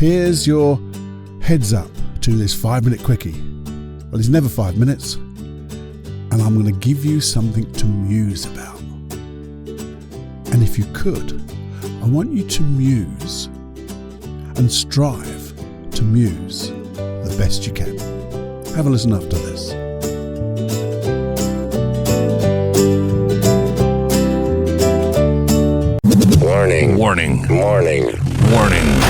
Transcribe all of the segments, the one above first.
Here's your heads up to this 5-minute quickie. Well, it's never 5 minutes, and I'm going to give you something to muse about. And if you could, I want you to muse and strive to muse the best you can. Have a listen after this. Warning. Warning. Warning. Warning.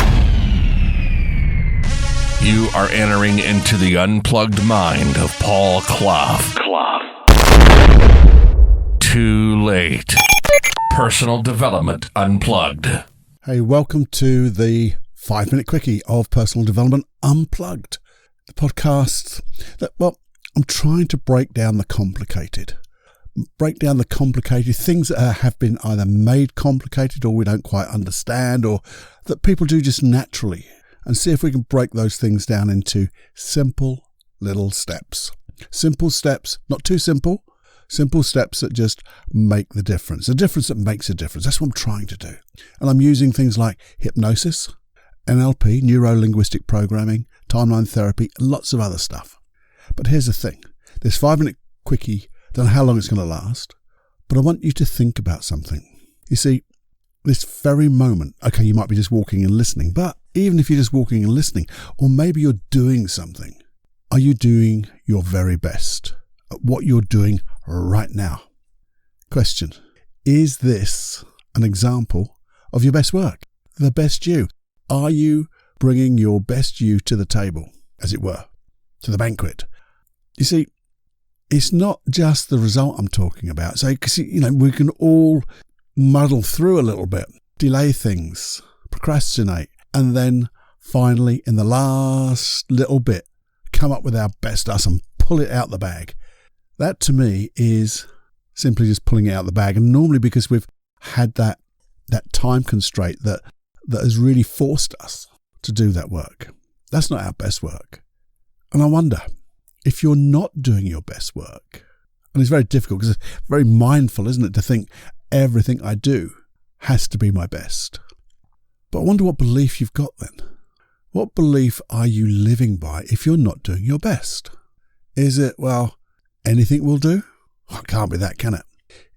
You are entering into the unplugged mind of Paul Clough. Too late. Personal Development Unplugged. Hey, welcome to the 5-minute quickie of Personal Development Unplugged. The podcast that, I'm trying to break down the complicated. Things that have been either made complicated or we don't quite understand or that people do just naturally, and see if we can break those things down into simple little steps. Simple steps, not too simple. Simple steps that just make the difference. A difference that makes a difference. That's what I'm trying to do. And I'm using things like hypnosis, NLP, neuro-linguistic programming, timeline therapy, and lots of other stuff. But here's the thing. This 5-minute quickie, don't know how long it's going to last, but I want you to think about something. You see, this very moment, okay, you might be just walking and listening, but even if you're just walking and listening, or maybe you're doing something, are you doing your very best at what you're doing right now? Question: is this an example of your best work? The best you? Are you bringing your best you to the table, as it were, to the banquet? You see, it's not just the result I'm talking about. So, because, we can all muddle through a little bit, delay things, procrastinate, and then finally, in the last little bit, come up with our best us and pull it out the bag. That, to me, is simply just pulling it out the bag. And normally because we've had that time constraint that has really forced us to do that work. That's not our best work. And I wonder, if you're not doing your best work, and it's very difficult because it's very mindful, isn't it, to think everything I do has to be my best. But I wonder what belief you've got then. What belief are you living by if you're not doing your best? Is it, anything will do? Well, it can't be that, can it?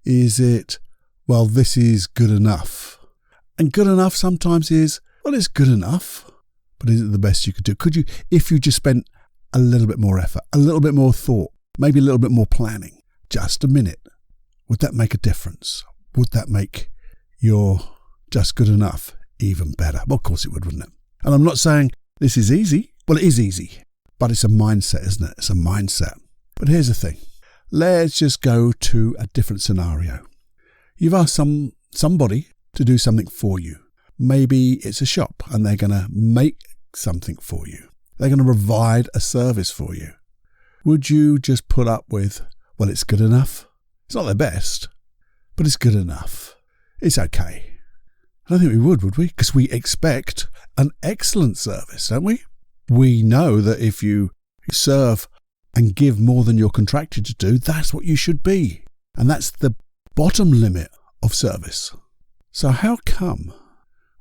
Is it, this is good enough? And good enough sometimes is, it's good enough, but is it the best you could do? Could you, if you just spent a little bit more effort, a little bit more thought, maybe a little bit more planning, just a minute, would that make a difference? Would that make your just good enough even better? Well, of course it would, wouldn't it? And I'm not saying this is easy. Well, it is easy, but it's a mindset, isn't it? It's a mindset. But here's the thing. Let's just go to a different scenario. You've asked somebody to do something for you. Maybe it's a shop and they're going to make something for you. They're going to provide a service for you. Would you just put up with, it's good enough? It's not their best, but it's good enough. It's okay. I don't think we would we? Because we expect an excellent service, don't we? We know that if you serve and give more than you're contracted to do, that's what you should be. And that's the bottom limit of service. So how come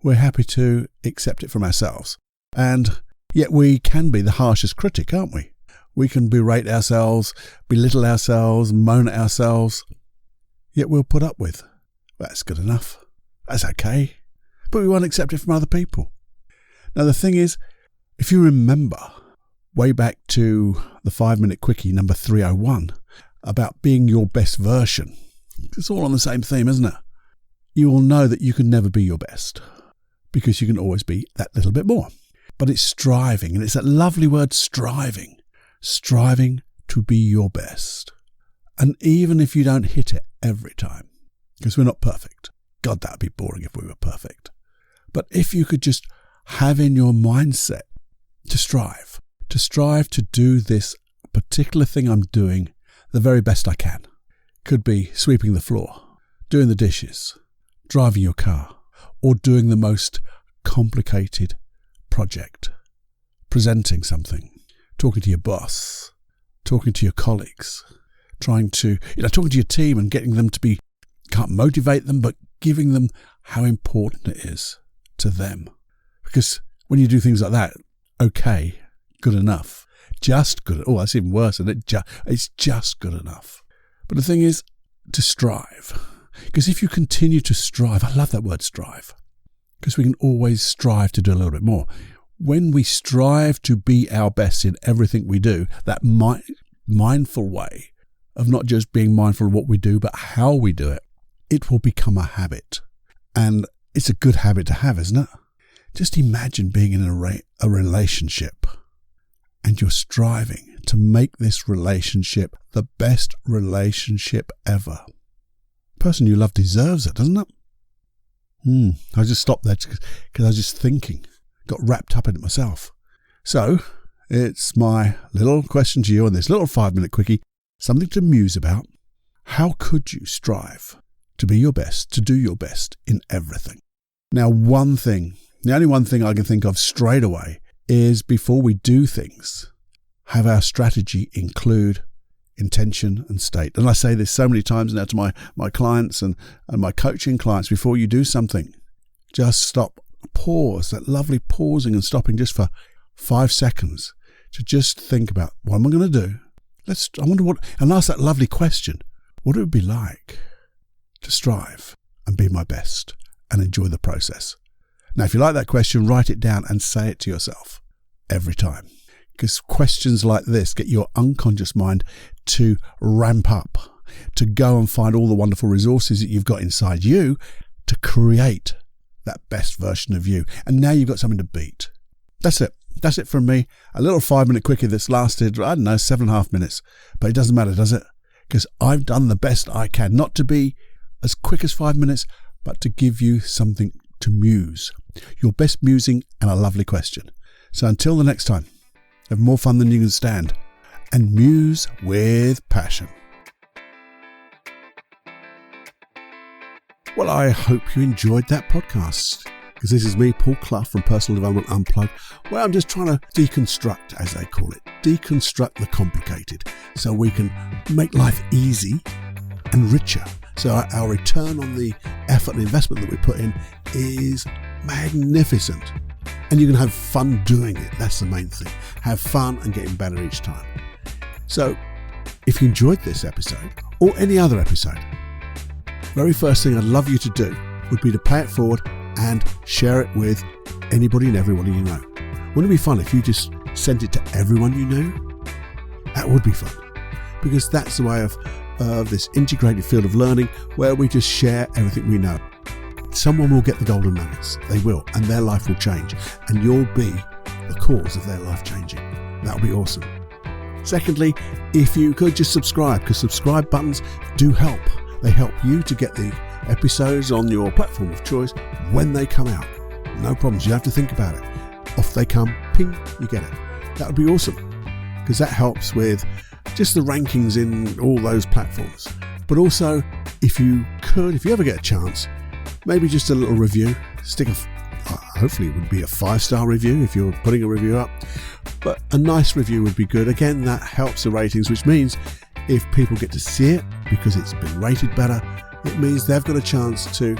we're happy to accept it from ourselves? And yet we can be the harshest critic, aren't we? We can berate ourselves, belittle ourselves, moan at ourselves. Yet we'll put up with, that's good enough. That's okay. But we won't accept it from other people. Now the thing is, if you remember way back to the 5-minute quickie number 301 about being your best version, it's all on the same theme, isn't it? You will know that you can never be your best because you can always be that little bit more. But it's striving, and it's that lovely word striving to be your best. And even if you don't hit it every time, because we're not perfect. God, that would be boring if we were perfect. But if you could just have in your mindset to strive to do this particular thing I'm doing the very best I can. Could be sweeping the floor, doing the dishes, driving your car, or doing the most complicated project, presenting something, talking to your boss, talking to your colleagues, talking to your team and getting them to be, can't motivate them, but giving them how important it is to them. Because When you do things like that, okay, good enough, just good. Oh, that's even worse, isn't it? It's just good enough. But the thing is to strive. Because if you continue to strive, I love that word strive, because we can always strive to do a little bit more. When we strive to be our best in everything we do, that mindful way of not just being mindful of what we do, but how we do it, it will become a habit. And it's a good habit to have, isn't it? Just imagine being in a relationship and you're striving to make this relationship the best relationship ever. The person you love deserves it, doesn't it? I just stopped there because I was just thinking, got wrapped up in it myself. So it's my little question to you on this little 5-minute quickie, something to muse about. How could you strive to be your best, to do your best in everything? Now, the only one thing I can think of straight away is before we do things, have our strategy include intention and state. And I say this so many times now to my clients and my coaching clients. Before you do something, just stop, pause, that lovely pausing and stopping just for 5 seconds to just think about, what am I going to do? And ask that lovely question. What would it be like to strive and be my best and enjoy the process? Now, if you like that question, write it down and say it to yourself every time. Because questions like this get your unconscious mind to ramp up, to go and find all the wonderful resources that you've got inside you to create that best version of you. And now you've got something to beat. That's it. That's it from me. A little 5-minute quickie that's lasted, 7.5 minutes. But it doesn't matter, does it? Because I've done the best I can. Not to be as quick as 5 minutes, but to give you something to muse. Your best musing and a lovely question. So until the next time, have more fun than you can stand, and muse with passion. Well, I hope you enjoyed that podcast, because this is me, Paul Clough from Personal Development Unplugged, where I'm just trying to deconstruct, as they call it, deconstruct the complicated, so we can make life easy and richer. So our return on the effort and investment that we put in is magnificent. And you can have fun doing it. That's the main thing. Have fun and getting better each time. So if you enjoyed this episode or any other episode, very first thing I'd love you to do would be to pay it forward and share it with anybody and everybody you know. Wouldn't it be fun if you just sent it to everyone you knew? That would be fun, because that's the way of this integrated field of learning where we just share everything we know. Someone will get the golden nuggets. They will, and their life will change, and you'll be the cause of their life changing. That'll be awesome. Secondly, if you could just subscribe, because subscribe buttons do help. They help you to get the episodes on your platform of choice when they come out. No problems. You have to think about it. Off they come, ping, you get it. That would be awesome, because that helps with just the rankings in all those platforms. But also, if you ever get a chance, maybe just a little review. Hopefully it would be a 5-star review if you're putting a review up. But a nice review would be good. Again, that helps the ratings, which means if people get to see it because it's been rated better, it means they've got a chance to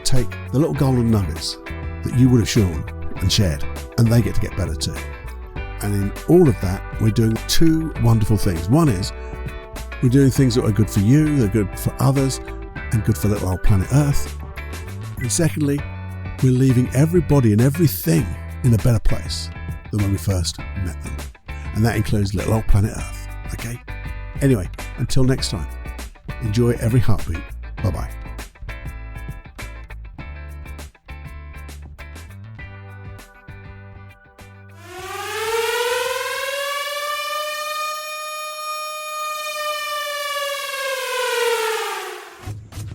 take the little golden nuggets that you would have shown and shared, and they get to get better too. And in all of that, we're doing 2 wonderful things. One is we're doing things that are good for you, they're good for others, and good for little old planet Earth. And secondly, we're leaving everybody and everything in a better place than when we first met them. And that includes little old planet Earth. Okay? Anyway, until next time, enjoy every heartbeat. Bye-bye.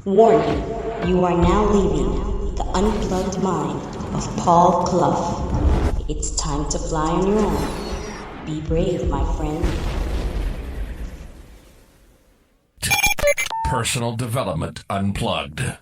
Warning, you are now leaving the unplugged mind of Paul Clough. It's time to fly on your own. Be brave, my friend. Personal Development Unplugged.